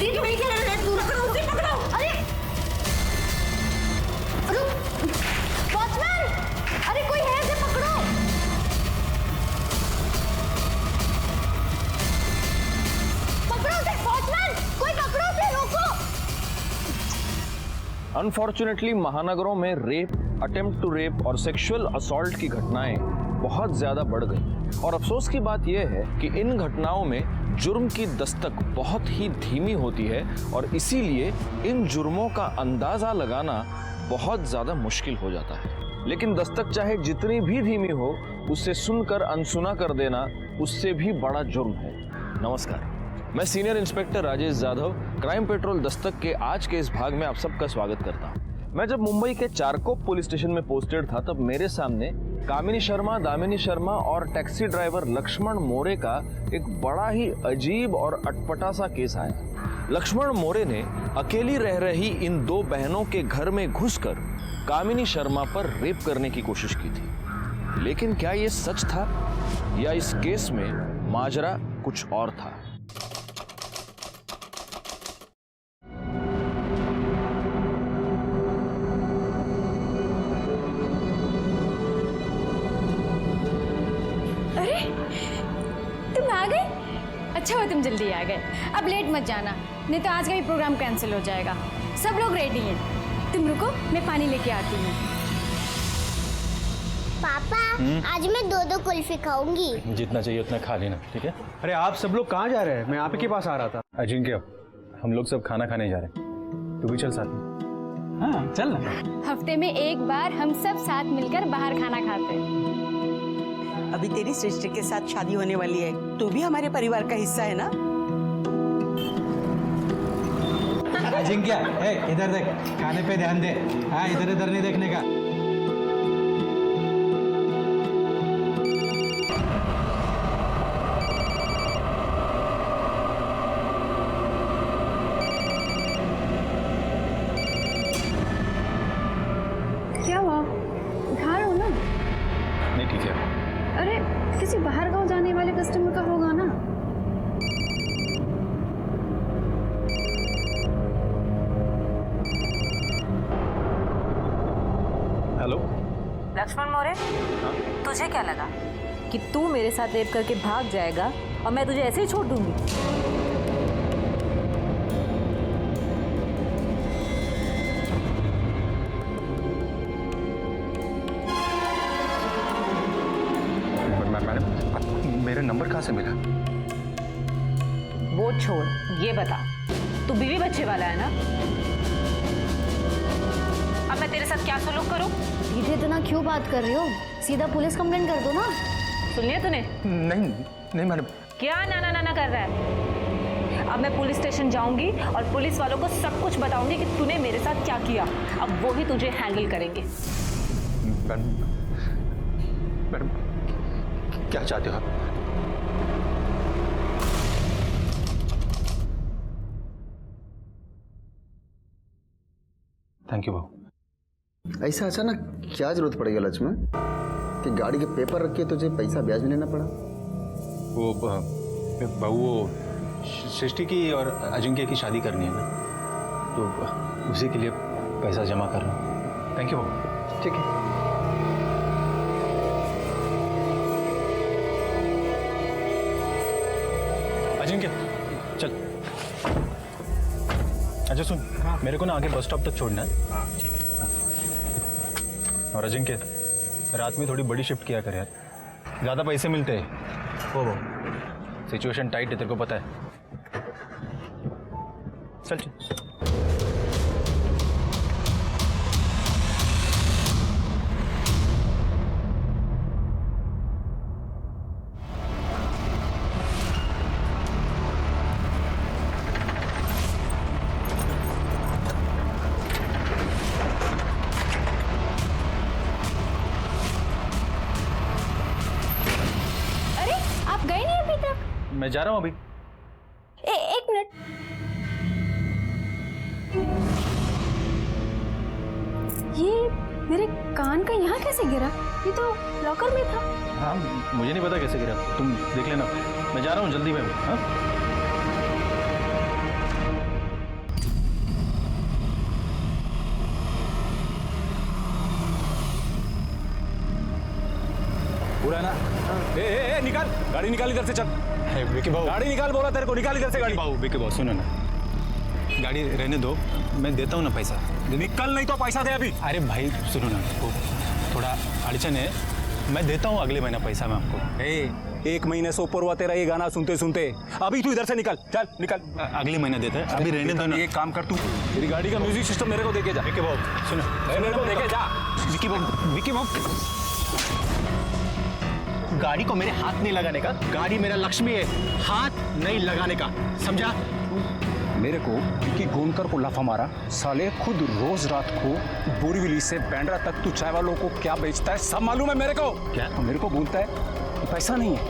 दीदी वही क्या है, पकड़ो उसे, पकड़ो। अरे वॉचमैन, अरे कोई है, इसे पकड़ो। पकड़ो उसे, वॉचमैन, कोई पकड़ो उसे, रोको। अनफॉर्चुनेटली महानगरों में रेप, अटेम्प्ट टू रेप और सेक्सुअल असॉल्ट की घटनाएं बहुत ज्यादा बढ़ गई और अफसोस की बात यह है कि इन घटनाओं में जुर्म की दस्तक बहुत ही धीमी होती है और इसीलिए इन जुर्मों का अंदाजा लगाना बहुत ज्यादा मुश्किल हो जाता है। लेकिन दस्तक चाहे जितनी भी धीमी हो, उसे सुनकर अनसुना कर देना उससे भी बड़ा जुर्म है। नमस्कार, मैं senior inspector Rajesh Jadhav crime petrol Dastak के आज के इस भाग में आप सबका स्वागत करता हूँ। मैं जब मुंबई के चारकोप पुलिस स्टेशन में पोस्टेड था तब मेरे सामने कामिनी शर्मा, दामिनी शर्मा और टैक्सी ड्राइवर लक्ष्मण मोरे का एक बड़ा ही अजीब और अटपटा सा केस आया। लक्ष्मण मोरे ने अकेली रह रही इन दो बहनों के घर में घुसकर कामिनी शर्मा पर रेप करने की कोशिश की थी। लेकिन क्या ये सच था या इस केस में माजरा कुछ और था? अच्छा हुआ तुम जल्दी आ गए। अब लेट मत जाना, नहीं तो आज का भी प्रोग्राम कैंसिल हो जाएगा। सब लोग रेडी हैं। तुम रुको, मैं पानी लेके आती हूँ। पापा आज मैं 2-2 कुल्फी खाऊंगी। जितना चाहिए उतना खा लेना, ठीक है? अरे आप सब लोग कहाँ जा रहे हैं? मैं आप ही के पास आ रहा था। अजिंक्य, हम लोग सब खाना खाने जा रहे हैं, तू भी चल साथ में। हाँ चल ना। हफ्ते में एक बार हम सब साथ मिलकर बाहर खाना खाते हैं। अभी तेरी सृष्टि के साथ शादी होने वाली है, तू भी हमारे परिवार का हिस्सा है ना? अजिंक्य, इधर देख, खाने पे ध्यान दे। हाँ, इधर इधर नहीं देखने का। क्या हुआ? उठा रहा हो ना? नहीं ठीक है। अरे किसी बाहर गांव जाने वाले कस्टमर का होगा ना? हेलो लक्ष्मण मोरे, तुझे क्या लगा कि तू मेरे साथ रेप करके भाग जाएगा और मैं तुझे ऐसे ही छोड़ दूंगी? मैडम, मेरा नंबर कहाँ से मिला? वो छोड़, ये बता, तू बीवी बच्चे वाला है ना? अब मैं तेरे साथ क्या सलूक करूं? दीदी इतना क्यों बात कर रही हो? सीधा पुलिस कंप्लेंट कर दो ना। सुन लिया तूने? नहीं नहीं मैडम। क्या नाना नाना कर रहा है? अब मैं पुलिस स्टेशन जाऊंगी और पुलिस वालों को सब कुछ बताऊंगी कि तूने मेरे साथ क्या किया। अब वो ही तुझे हैंडल करेंगे। मैडम क्या चाहते हो आप? थैंक यू बाबू। ऐसा अचानक क्या जरूरत पड़ गया लक्ष्मण कि गाड़ी के पेपर रख के तुझे पैसा ब्याज में लेना पड़ा? वो बाबू, वो सृष्टि की और अजिंक्य की शादी करनी है ना, तो उसी के लिए पैसा जमा कर रहा हूँ। थैंक यू बाबू। ठीक है। अजिंक्य चल। अच्छा सुन, मेरे को ना आगे बस स्टॉप तक छोड़ना है। और अजिंक्य, रात में थोड़ी बड़ी शिफ्ट किया कर यार, ज़्यादा पैसे मिलते हैं। वो सिचुएशन टाइट है, तेरे को पता है। चल चल। मैं जा रहा हूँ अभी। एक मिनट, ये मेरे कान का यहाँ कैसे गिरा? ये तो लॉकर में था। हाँ मुझे नहीं पता कैसे गिरा, तुम देख लेना। मैं जा रहा हूँ जल्दी में। हाँ पूरा ना। ए निकाल गाड़ी, निकाल इधर से, चल विकी भाऊ, गाड़ी निकाल, बोला तेरे को, निकाल इधर से गाड़ी। विकी भाऊ सुनो ना, गाड़ी रहने दो, मैं देता हूँ ना पैसा। निकल नहीं तो पैसा दे अभी। अरे भाई सुनो ना, वो थोड़ा अड़चन है, मैं देता हूँ अगले महीना पैसा मैं आपको। एक महीने से ऊपर हुआ तेरा ये गाना सुनते सुनते। अभी तू इधर से निकल, चल निकल। अगले महीने देते हैं, अभी रहने दो ना। एक काम कर, तू तेरी गाड़ी का म्यूजिक सिस्टम मेरे को देके जा। विकी भाऊ सुनो, मेरे को देके जा। विकी भाऊ गाड़ी को मेरे हाथ नहीं लगाने का, गाड़ी मेरा लक्ष्मी है, हाथ नहीं लगाने का, समझा? मेरे को विकी गोनकर को लाफा मारा, साले खुद रोज रात को बोरीवली से बैंड्रा तक तू चाय वालों को क्या बेचता है सब मालूम है मेरे को। क्या? मेरे को बोलता है पैसा नहीं है,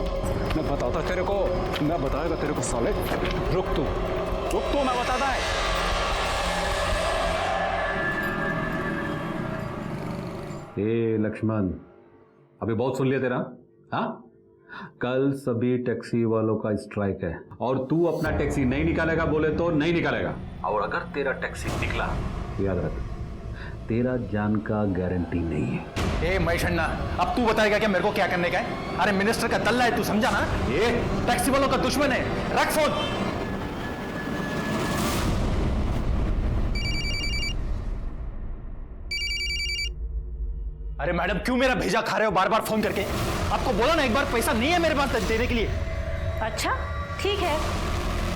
मैं बताता तेरे को, मैं बताएगा तेरे को साले। रुक तू, मैं बताता है। ए लक्ष्मण, अभी बहुत सुन लिया तेरा। हाँ, कल सभी टैक्सी वालों का स्ट्राइक है और तू अपना टैक्सी नहीं निकालेगा बोले तो नहीं निकालेगा, और अगर तेरा टैक्सी निकला याद रख, तेरा जान का गारंटी नहीं है। ए महेशन्ना, अब तू बताएगा क्या मेरे को क्या करने का है? अरे मिनिस्टर का दल्ला है तू, समझा ना? ये टैक्सी वालों का दुश्मन है, रख फोन। अरे मैडम क्यों मेरा भेजा खा रहे हो बार बार फोन करके? आपको बोला ना एक बार, पैसा नहीं है मेरे पास देने के लिए। अच्छा ठीक है,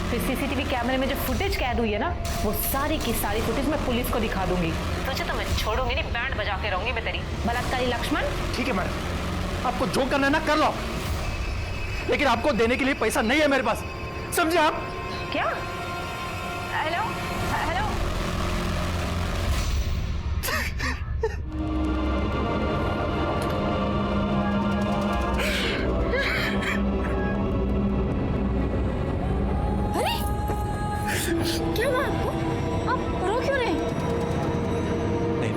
फिर सीसीटीवी कैमरे में जो फुटेज कैद हुई है ना, वो सारी की सारी फुटेज मैं पुलिस को दिखा दूंगी। तुझे तो मैं छोड़ूंगी नहीं, बैंड बजा के रहूंगी मैं तेरी। बलात्कारी लक्ष्मण। ठीक है मैडम, आपको जो करना है ना कर लो, लेकिन आपको देने के लिए पैसा नहीं है मेरे पास, समझे आप? क्या? हेलो हेलो, क्या हुआ आपको? आप रो क्यों रहे? नहीं,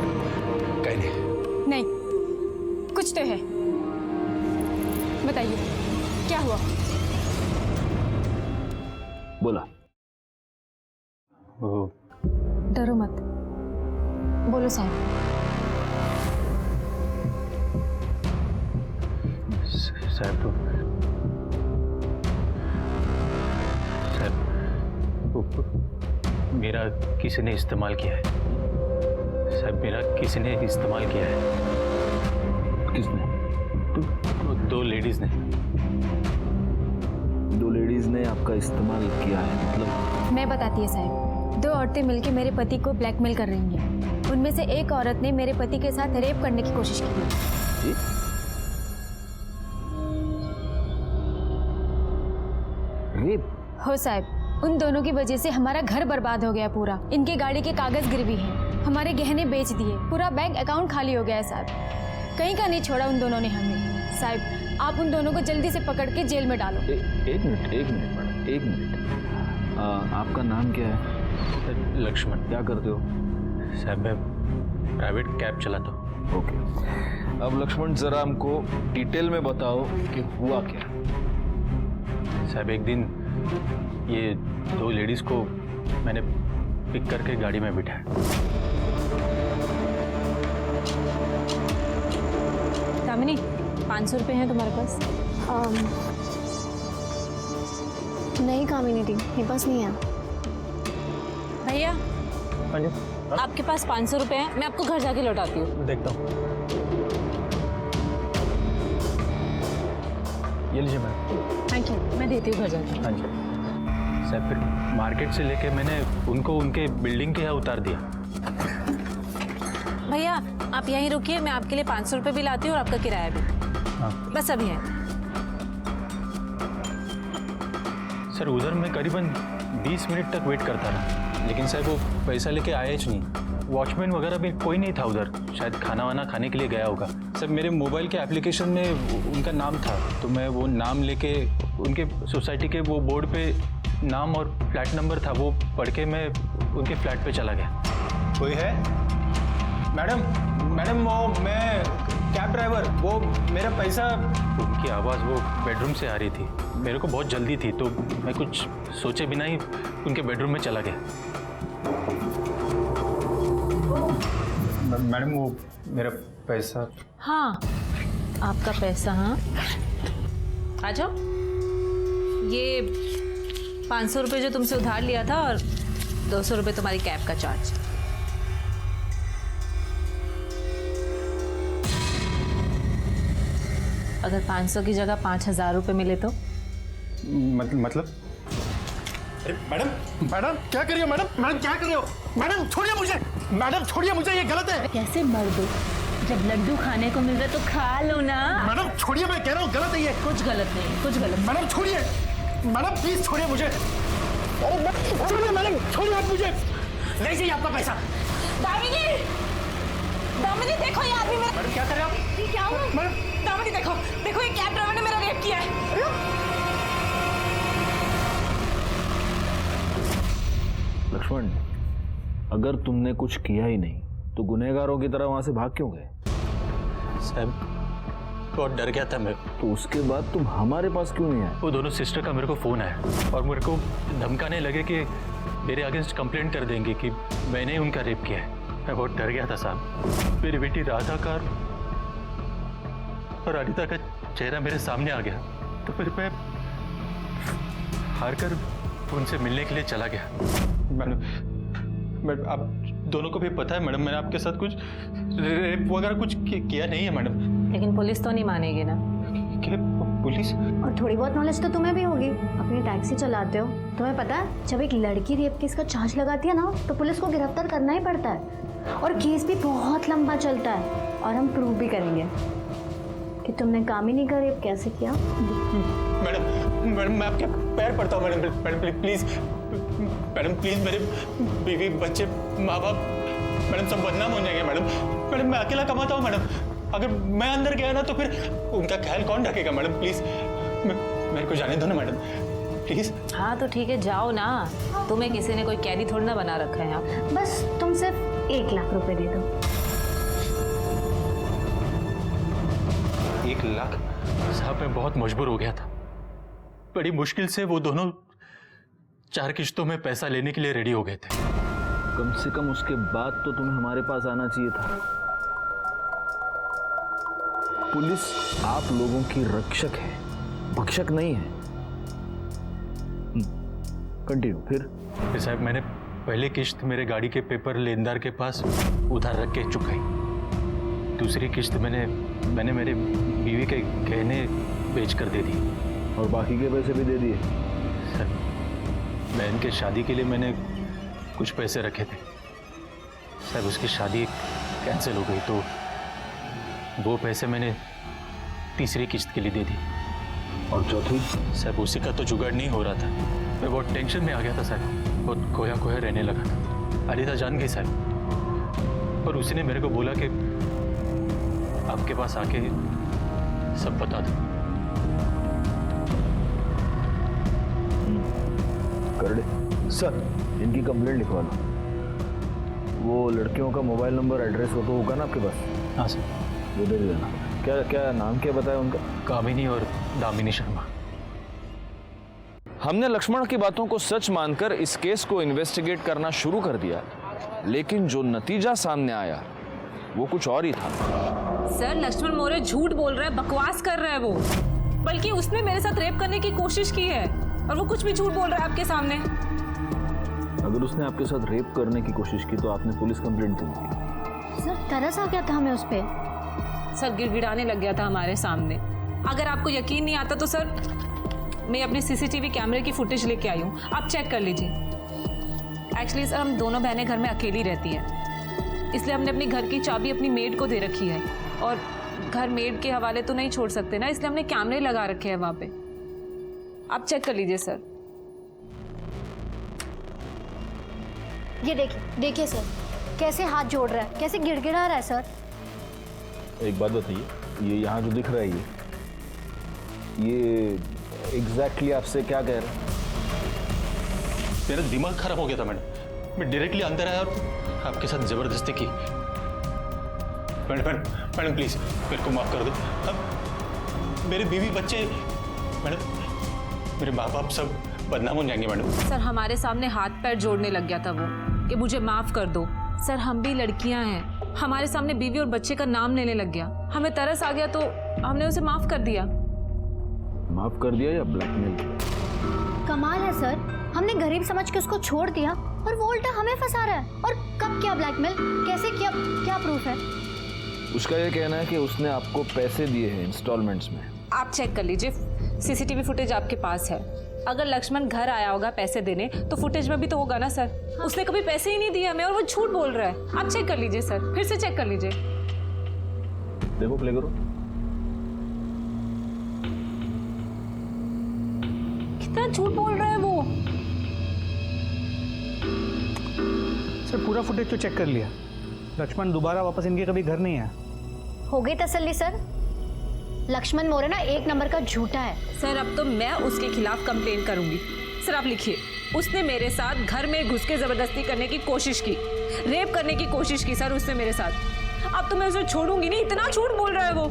कहीं नहीं। नहीं, कुछ तो है, बताइए क्या हुआ? बोला। डरो मत, बोलो साहब। साहब मेरा किसी ने इस्तेमाल किया है साहब, मेरा किसी ने इस्तेमाल किया है। किसने? दो लेडीज ने। दो लेडीज ने आपका इस्तेमाल किया है मतलब? मैं बताती है साहब, दो औरतें मिलकर मेरे पति को ब्लैकमेल कर रही हैं। उनमें से एक औरत ने मेरे पति के साथ रेप करने की कोशिश की है। रेप? हो साहब, उन दोनों की वजह से हमारा घर बर्बाद हो गया पूरा। इनके गाड़ी के कागज गिरवी हैं, हमारे गहने बेच दिए, पूरा बैंक अकाउंट खाली हो गया है साहब। कहीं का नहीं छोड़ा उन दोनों ने हमें। साहब आप उन दोनों को जल्दी से पकड़ के जेल में डालो। एक मिनट मैडम, एक मिनट। आपका नाम क्या है? लक्ष्मण। क्या करते हो? साहब मैं प्राइवेट कैब चलाता हूँ। ओके, अब लक्ष्मण जरा हमको डिटेल में बताओ कि हुआ क्या। साहब एक दिन ये दो लेडीज को मैंने पिक करके गाड़ी में बिठाया। दामिनी, 500 रुपये हैं तुम्हारे पास? नहीं कामिनी, मेरे पास नहीं है। भैया आपके पास 500 रुपये हैं, मैं आपको घर जाके लौटाती हूँ। देखता हूँ। ये लीजिए मैम। थैंक यू, मैं देती हूँ घर जाके। हाँ जी साहब, फिर मार्केट से लेके मैंने उनको उनके बिल्डिंग के यहाँ उतार दिया। भैया आप यहीं रुकिए, मैं आपके लिए 500 रुपये भी लाती हूँ और आपका किराया भी। हाँ बस अभी है। सर उधर मैं करीबन 20 मिनट तक वेट करता रहा, लेकिन सर वो पैसा लेके आया ही नहीं। वॉचमैन वगैरह भी कोई नहीं था उधर, शायद खाना वाना खाने के लिए गया होगा। सर मेरे मोबाइल के एप्लीकेशन में उनका नाम था, तो मैं वो नाम लेके उनके सोसाइटी के वो बोर्ड पे नाम और फ्लैट नंबर था, वो पढ़ के मैं उनके फ्लैट पे चला गया। कोई है? मैडम वो मैं कैब ड्राइवर, वो मेरा पैसा। उनकी आवाज़ वो बेडरूम से आ रही थी, मेरे को बहुत जल्दी थी तो मैं कुछ सोचे बिना ही उनके बेडरूम में चला गया। मैडम वो मेरा पैसा। हाँ आपका पैसा। हाँ आ जाओ। ये 500 रुपये जो तुमसे उधार लिया था और 200 रुपये तुम्हारी कैब का चार्ज। अगर 500 की जगह 5000 रुपये मिले तो? मतलब मैडम मैडम क्या करिए मैडम, मैडम क्या करिए, मैडम छोड़िए मुझे, मैडम छोड़िए मुझे, ये गलत है। कैसे मर दो, जब लड्डू खाने को मिल रहा है तो खा लो ना। मैडम छोड़िए, मैं कह रहा हूँ गलत है ये। कुछ गलत नहीं, कुछ गलत। मैडम छोड़िए, मैडम प्लीज छोड़िए मुझे। अरे छोड़िए मैडम, छोड़िए आप मुझे, नहीं चाहिए आपका पैसा। दामिनी, दामिनी देखो ये आदमी मेरा। मैडम क्या कर रहे हो आप? क्या हुआ? मैडम दामिनी देखो, देखो ये कैब ड्राइवर ने मेरा रेप किया है। लक्ष्मण, अगर तुमने कुछ किया ही नहीं तो गुनहगारों की तरह वहां से भाग क्यों गए? साहब बहुत डर गया था मैं। तो उसके बाद तुम हमारे पास क्यों नहीं आए? वो दोनों सिस्टर का मेरे को फ़ोन आया और मेरे को धमकाने लगे कि मेरे अगेंस्ट कंप्लेंट कर देंगे कि मैंने ही उनका रेप किया है। मैं बहुत डर गया था साहब। मेरी बेटी राधा का और अनिता का चेहरा मेरे सामने आ गया तो फिर मैं हार कर उनसे मिलने के लिए चला गया। मैडम आप दोनों को भी पता है मैडम, मैंने आपके साथ कुछ रेप वगैरह कुछ किया नहीं है मैडम। लेकिन पुलिस तो नहीं मानेगी ना। क्या पुलिस? और थोड़ी बहुत नॉलेज तो तुम्हें भी होगी, अपनी टैक्सी चलाते हो। तुम्हें पता है जब एक लड़की रेप केस का चार्ज लगाती है ना तो पुलिस को गिरफ्तार करना ही पड़ता है और केस भी बहुत लंबा चलता है। और हम प्रूव भी करेंगे कि तुमने कामिनी का रेप कैसे किया। मैडम मैडम मैं आपके पैर पड़ता हूँ madam, madam please, madam please, मेरे बीवी बच्चे माँ बाप मैडम सब बदनाम हो जाएंगे मैडम। मैडम मैं अकेला कमाता हूँ मैडम, अगर मैं अंदर गया ना तो फिर उनका ख्याल कौन रखेगा मैडम? प्लीज मेरे को जाने दो ना मैडम, प्लीज। हाँ तो ठीक है, जाओ ना। तुम्हें किसी ने कोई कैदी थोड़ी ना बना रखा है यहाँ। बस तुम सिर्फ 1 लाख रुपए दे दो। 1 लाख? साहब मैं बहुत मजबूर हो गया था। बड़ी मुश्किल से वो दोनों 4 किश्तों में पैसा लेने के लिए रेडी हो गए थे। कम से कम उसके बाद तो तुम्हें हमारे पास आना चाहिए था। पुलिस आप लोगों की रक्षक है, भक्षक नहीं है। कंटिन्यू। फिर साहब मैंने पहली किश्त मेरे गाड़ी के पेपर लेनदार के पास उधार रख के चुकाई। दूसरी किश्त मैंने मेरे बीवी के गहने बेच कर दे दी। और बाकी के पैसे भी दे दिए? सर बहन के शादी के लिए मैंने कुछ पैसे रखे थे। सर उसकी शादी कैंसिल हो गई तो वो पैसे मैंने तीसरी किश्त के लिए दे दी। और चौथी? सर उसी का तो जुगाड़ नहीं हो रहा था। मैं बहुत टेंशन में आ गया था सर, बहुत खोया खोया रहने लगा था। अनिता जान गई सर और उसने मेरे को बोला कि आपके पास आके सब बता दो। कर दे सर, इनकी कंप्लेंट लिखवा लो। वो लड़कियों का मोबाइल नंबर एड्रेस वो तो होगा ना आपके पास? हाँ सर। वो दे देना। क्या क्या नाम क्या बताया उनका? कामिनी और दामिनी शर्मा। हमने लक्ष्मण की बातों को सच मानकर इस केस को इन्वेस्टिगेट करना शुरू कर दिया, लेकिन जो नतीजा सामने आया वो कुछ और ही था। सर लक्ष्मण मौर्य झूठ बोल रहा है, बकवास कर रहा है वो। बल्कि उसने मेरे साथ रेप करने की कोशिश की है और वो कुछ भी झूठ बोल रहा है आपके सामने। अगर उसने आपके साथ रेप करने की कोशिश की तो आपने पुलिस कंप्लेंट क्यों की? सर तरस आ गया था हमें उस पे। सर गिड़गिड़ाने लग गया था हमारे सामने। अगर आपको यकीन नहीं आता तो सर मैं अपने सीसीटीवी कैमरे की फुटेज लेके आई हूँ, आप चेक कर लीजिए। एक्चुअली सर हम दोनों बहनें घर में अकेली रहती हैं, इसलिए हमने अपनी घर की चाबी अपनी मेड को दे रखी है और घर मेड के हवाले तो नहीं छोड़ सकते ना, इसलिए हमने कैमरे लगा रखे हैं वहाँ पे। आप चेक कर लीजिए सर। ये देखिए सर कैसे हाथ जोड़ रहा है, कैसे गिड़गिड़ा रहा है सर। एक बात बताइए, ये यहाँ जो दिख रहा है ये एग्जैक्टली आपसे क्या कह रहा है? मेरा दिमाग खराब हो गया था मैडम। मैं डायरेक्टली अंदर आया और आपके साथ जबरदस्ती की। मैडम प्लीज मेरे को माफ कर दो। अब मेरे बीवी बच्चे मैडम, मेरे माँ बाप सब बदनाम हो जाएंगे मैडम। सर हमारे सामने हाथ पैर जोड़ने लग गया था वो कि मुझे माफ कर दो, सर हम भी लड़कियां हैं, हमारे सामने बीवी और बच्चे का नाम लेने लग गया, हमें तरस आ गया तो हमने उसे माफ कर दिया। माफ कर दिया या ब्लैकमेल किया? कमाल है सर, हमने गरीब समझ के उसको छोड़ दिया और वो उल्टा हमें फंसा रहा है। और कब किया ब्लैकमेल, कैसे किया, क्या प्रूफ है? उसका ये कहना है कि उसने आपको पैसे दिए हैं इंस्टॉलमेंट्स में। आप चेक कर लीजिए, सीसीटीवी फुटेज आपके पास है। अगर लक्ष्मण घर आया होगा पैसे देने तो फुटेज में भी तो होगा ना सर। उसने कभी पैसे ही नहीं दिए हमें और वो झूठ बोल रहा है। आप चेक कर लीजिए सर, फिर से चेक कर लीजिए। देखो प्ले करो। कितना झूठ बोल रहा है वो। सर पूरा फुटेज तो चेक कर लिया, लक्ष्मण दोबारा वापस इनके कभी घर नहीं आया। हो गई तसल्ली सर? लक्ष्मण मौर्य ना एक नंबर का झूठा है। सर अब तो मैं उसके खिलाफ कंप्लेन करूंगी। सर आप लिखिए, उसने मेरे साथ घर में घुस के जबरदस्ती करने की कोशिश की, रेप करने की कोशिश की सर उसने मेरे साथ। अब तो मैं उसे छोड़ूंगी नहीं, इतना झूठ बोल रहा है वो।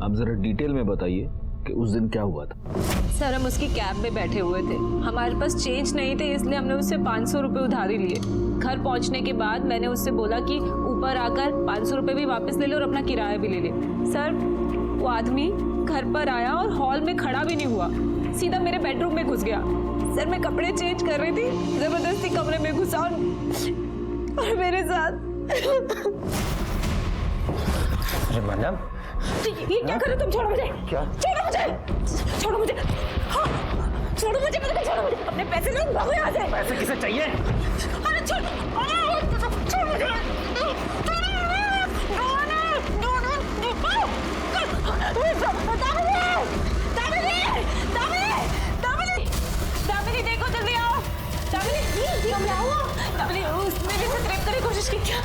आप जरा डिटेल में बताइए कि उस दिन क्या हुआ था। सर हम उसकी कैब में बैठे हुए थे, हमारे पास चेंज नहीं थे, इसलिए हमने उससे 500 रुपये उधारी लिए। घर पहुंचने के बाद मैंने उससे बोला कि ऊपर आकर 500 रुपये भी वापस ले ले और अपना किराया भी ले ले। सर वो आदमी घर पर आया और हॉल में खड़ा भी नहीं हुआ, सीधा मेरे बेडरूम में घुस गया। सर मैं कपड़े चेंज कर रही थी, जबरदस्ती कमरे में घुसा और मेरे साथ। अरे मैडम ये क्या कर रहे हो तुम? छोड़ो मुझे। क्या? छोड़ो मुझे, छोड़ो मुझे। हाँ छोड़ो मुझे, छोड़ो मुझे। अपने पैसे लो, भागो यहाँ से। पैसे किसे चाहिए? अरे छोड़ छोड़ मुझे। दामिनी देखो जल्दी आओ। दामिनी उसने भी मुझसे रेप करने की कोशिश की। क्या?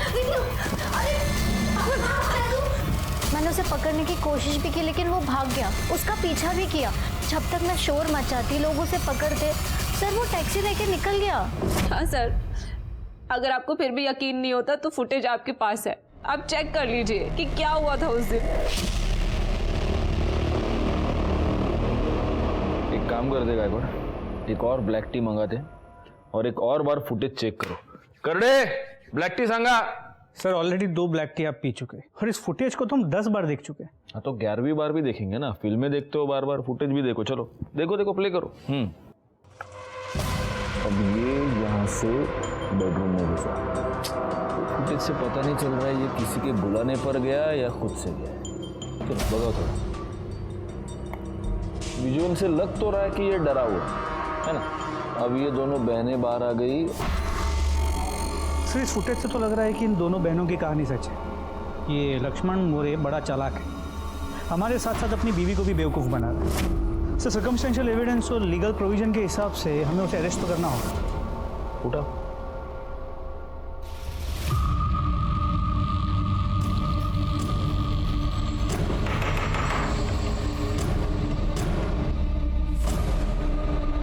मैंने उसे पकड़ने की कोशिश भी की लेकिन वो भाग गया, उसका पीछा भी किया। जब तक मैं शोर मचाती लोग उसे पकड़ते, सर वो टैक्सी लेके निकल गया। हाँ सर, अगर आपको फिर भी यकीन नहीं होता तो फुटेज आपके पास है, आप चेक कर लीजिए कि क्या हुआ था उस दिन। एक काम कर देगा, एक और ब्लैक टी मंगाते और एक और बार फुटेज चेक करो। कर दे ब्लैक टी सांगा। सर ऑलरेडी 2 ब्लैक टी आप पी चुके और इस फुटेज को तो हम 10 बार देख चुके हैं। हाँ तो 11वीं बार भी देखेंगे ना, फिल्में देखते हो बार बार, फुटेज भी देखो। चलो देखो देखो, प्ले करो। अब ये यहाँ से बेडरूम में घुसा, फुटेज से पता नहीं चल रहा है ये किसी के बुलाने पर गया या खुद से गया। चलो बताओ थोड़ा, विजुअल से लग तो रहा है कि ये डरा हुआ है ना। अब ये दोनों बहनें बाहर आ गई। सर इस फुटेज से तो लग रहा है कि इन दोनों बहनों की कहानी सच है। ये लक्ष्मण मौर्य बड़ा चालाक है, हमारे साथ साथ अपनी बीवी को भी बेवकूफ़ बना रहा है। सर सर्कमस्टेंशियल एविडेंस और लीगल प्रोविजन के हिसाब से हमें उसे अरेस्ट तो करना होगा। उठा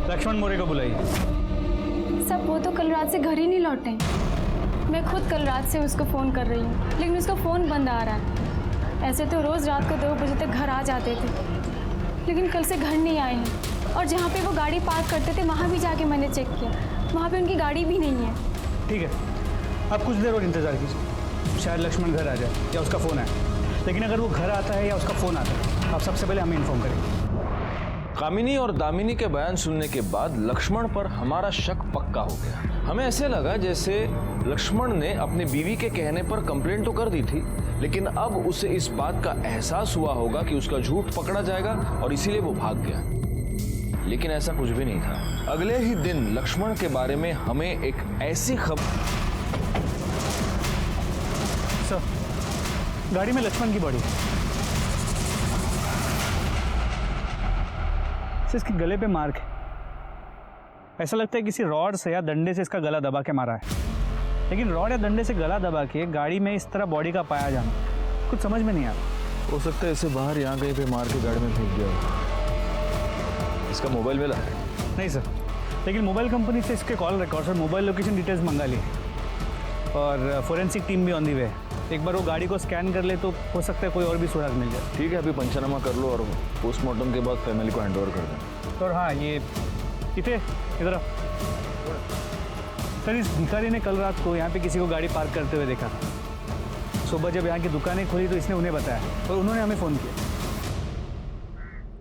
लक्ष्मण मौर्य को बुलाइए। सब वो तो कल रात से घर ही नहीं लौटे। मैं खुद कल रात से उसको फ़ोन कर रही हूँ लेकिन उसका फ़ोन बंद आ रहा है। ऐसे तो रोज़ रात को 2 बजे तक घर आ जाते थे, लेकिन कल से घर नहीं आए हैं। और जहाँ पे वो गाड़ी पार्क करते थे वहाँ भी जाके मैंने चेक किया, वहाँ पे उनकी गाड़ी भी नहीं है। ठीक है, आप कुछ देर और इंतज़ार कीजिए, शायद लक्ष्मण घर आ जाए या उसका फ़ोन आए। लेकिन अगर वो घर आता है या उसका फ़ोन आता है, आप सबसे पहले हमें इन्फॉर्म करेंगे। कामिनी और दामिनी के बयान सुनने के बाद लक्ष्मण पर हमारा शक पक्का हो गया। हमें ऐसे लगा जैसे लक्ष्मण ने अपनी बीवी के कहने पर कंप्लेंट तो कर दी थी, लेकिन अब उसे इस बात का एहसास हुआ होगा कि उसका झूठ पकड़ा जाएगा और इसीलिए वो भाग गया। लेकिन ऐसा कुछ भी नहीं था। अगले ही दिन लक्ष्मण के बारे में हमें एक ऐसी खबर। सर गाड़ी में लक्ष्मण की बॉडी है। इसके गले पे मार्क है, ऐसा लगता है किसी रॉड से या डंडे से इसका गला दबा के मारा है। लेकिन रॉड या डंडे से गला दबा के गाड़ी में इस तरह बॉडी का पाया जाना कुछ समझ में नहीं आ रहा। हो सकता है इसे बाहर यहाँ कहीं पे मार के गाड़ी में फेंक दिया हो। इसका मोबाइल मिला? नहीं सर, लेकिन मोबाइल कंपनी से इसके कॉल रिकॉर्ड्स और मोबाइल लोकेशन डिटेल्स मंगा ली और फोरेंसिक टीम भी ऑन दी वे है। एक बार वो गाड़ी को स्कैन कर ले तो हो सकता है कोई और भी सुराग मिल जाए। ठीक है, अभी पंचनामा कर लो और पोस्टमार्टम के बाद फैमिली को हैंड ओवर कर दें। और हाँ, ये इधर इधर आओ। सर, इस भिखारी ने कल रात को यहाँ पे किसी को गाड़ी पार्क करते हुए देखा था। सुबह जब यहाँ की दुकानें खुली तो इसने उन्हें बताया और उन्होंने हमें फ़ोन किया।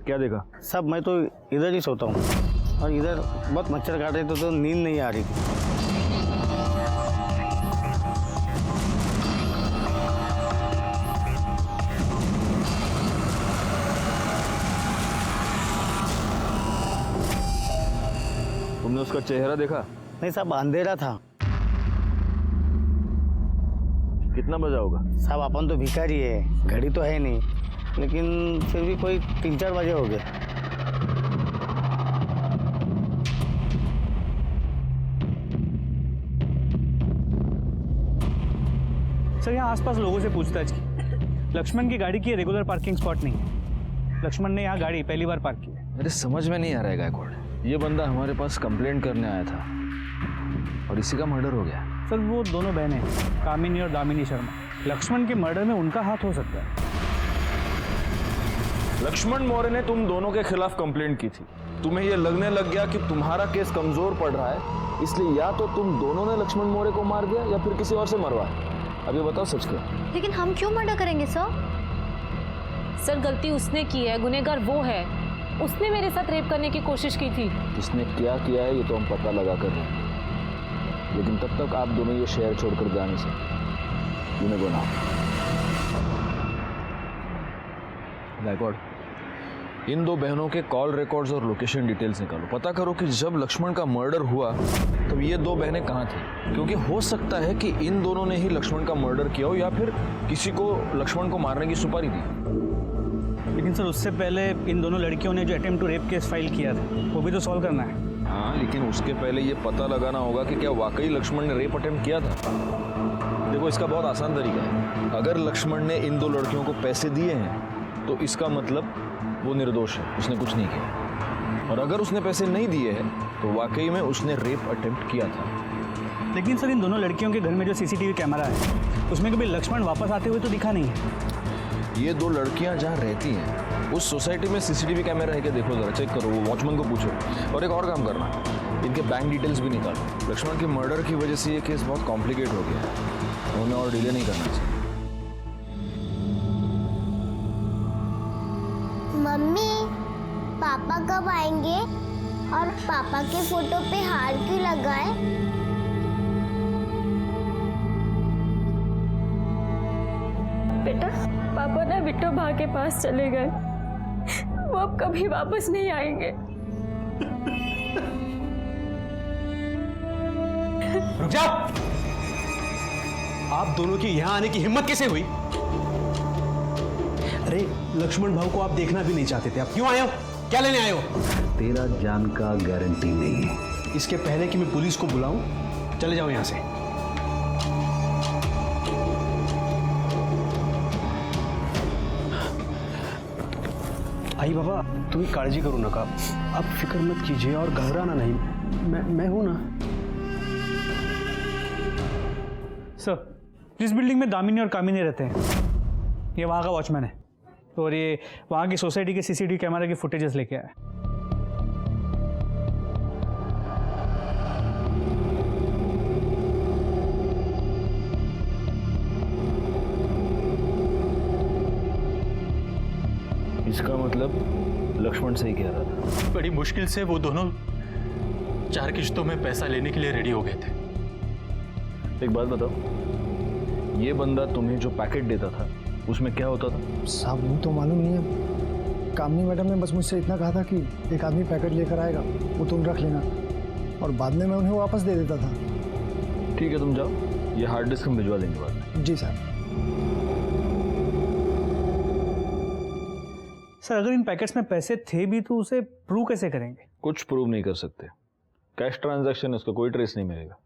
क्या देखा? साहब मैं तो इधर ही सोता हूँ और इधर बहुत मच्छर काट रहे थे तो नींद नहीं आ रही थी। तुमने उसका चेहरा देखा? नहीं साहब, अंधेरा था। कितना बजा होगा? साहब अपन तो भिखारी है, घड़ी तो है नहीं, लेकिन फिर भी कोई 3-4 बजे हो गए। सर, यहाँ आसपास लोगों से पूछताछ की। लक्ष्मण की गाड़ी की रेगुलर पार्किंग स्पॉट नहीं है। लक्ष्मण ने यहाँ गाड़ी पहली बार पार्क की है। मेरे समझ में नहीं आ रहा है गायकवाड़, ये बंदा हमारे पास कंप्लेंट करने आया था और इसी का मर्डर हो गया। सर, वो दोनों बहनें कामिनी और दामिनी शर्मा, लक्ष्मण के मर्डर में उनका हाथ हो सकता है। लक्ष्मण मौर्य ने तुम दोनों के खिलाफ कंप्लेंट की थी। तुम्हें यह लगने लग गया कि तुम्हारा केस कमजोर पड़ रहा है, इसलिए या तो तुम दोनों ने लक्ष्मण मौर्य को मार दिया या फिर किसी और से मरवाया। अब ये बताओ सच क्या? लेकिन हम क्यों मर्डर करेंगे सर? सर गलती उसने की है, गुनहगार वो है। उसने मेरे साथ रेप करने की कोशिश की थी। इसने क्या किया है ये तो हम पता लगा कर रहे हैं, लेकिन तब तक आप दोनों ये शहर छोड़कर जा नहीं सकते। You go now. गायकवाड़, इन दो बहनों के कॉल रिकॉर्ड्स और लोकेशन डिटेल्स निकालो। पता करो कि जब लक्ष्मण का मर्डर हुआ तब ये दो बहनें कहाँ थी, क्योंकि हो सकता है कि इन दोनों ने ही लक्ष्मण का मर्डर किया हो या फिर किसी को लक्ष्मण को मारने की सुपारी दी। लेकिन सर, उससे पहले इन दोनों लड़कियों ने जो attempt to rape case file किया था वो भी तो सॉल्व करना है। हाँ, लेकिन उसके पहले ये पता लगाना होगा कि क्या वाकई लक्ष्मण ने रेप अटेम्प्ट किया था। देखो, इसका बहुत आसान तरीका है। अगर लक्ष्मण ने इन दो लड़कियों को पैसे दिए हैं तो इसका मतलब वो निर्दोष है, उसने कुछ नहीं किया। और अगर उसने पैसे नहीं दिए हैं तो वाकई में उसने रेप अटेम्प्ट किया था। लेकिन सर, इन दोनों लड़कियों के घर में जो सीसीटीवी कैमरा है उसमें कभी लक्ष्मण वापस आते हुए तो दिखा नहीं है। ये दो लड़कियां जहाँ रहती हैं उस सोसाइटी में सीसीटीवी कैमरा है क्या? देखो जरा, चेक करो, वो वॉचमैन को पूछो। और एक और काम करना, इनके बैंक डिटेल्स भी निकालो। लक्ष्मण के मर्डर की वजह से ये केस बहुत कॉम्प्लिकेट हो गया है, उन्हें और डिले नहीं करना चाहिए। मम्मी, पापा कब आएंगे? और पापा के फोटो पे हार क्यों लगा है? बेटा, पापा ना बिट्टो भा के पास चले गए, वो अब कभी वापस नहीं आएंगे। रुक जाओ! आप दोनों की यहां आने की हिम्मत कैसे हुई? अरे लक्ष्मण भाऊ को आप देखना भी नहीं चाहते थे, आप क्यों आए हो? क्या लेने आए हो? तेरा जान का गारंटी नहीं है। इसके पहले कि मैं पुलिस को बुलाऊं, चले जाओ यहां से। आई बाबा, तुम्ही काळजी करू नका, आप फिक्र मत कीजिए और घबराना नहीं, मैं हूं ना। सर, जिस बिल्डिंग में दामिनी और कामिनी रहते हैं ये वहाँ का वॉचमैन है और ये वहाँ की सोसाइटी के सीसीटीवी कैमरा की फुटेजेस लेके आया। इसका मतलब लक्ष्मण सही कह रहा था। बड़ी मुश्किल से वो दोनों 4 किश्तों में पैसा लेने के लिए रेडी हो गए थे। एक बात बताओ, ये बंदा तुम्हें जो पैकेट देता था उसमें क्या होता था? साहब वो तो मालूम नहीं है, कामनी मैडम ने बस मुझसे इतना कहा था कि एक आदमी पैकेट लेकर आएगा, वो तुम रख लेना, और बाद में मैं उन्हें वापस दे देता था। ठीक है, तुम जाओ, ये हार्ड डिस्क हम भिजवा देंगे बाद में। जी साहब। सर, अगर इन पैकेट्स में पैसे थे भी तो उसे प्रूव कैसे करेंगे? कुछ प्रूव नहीं कर सकते, कैश ट्रांजैक्शन है, उसका कोई ट्रेस नहीं मिलेगा।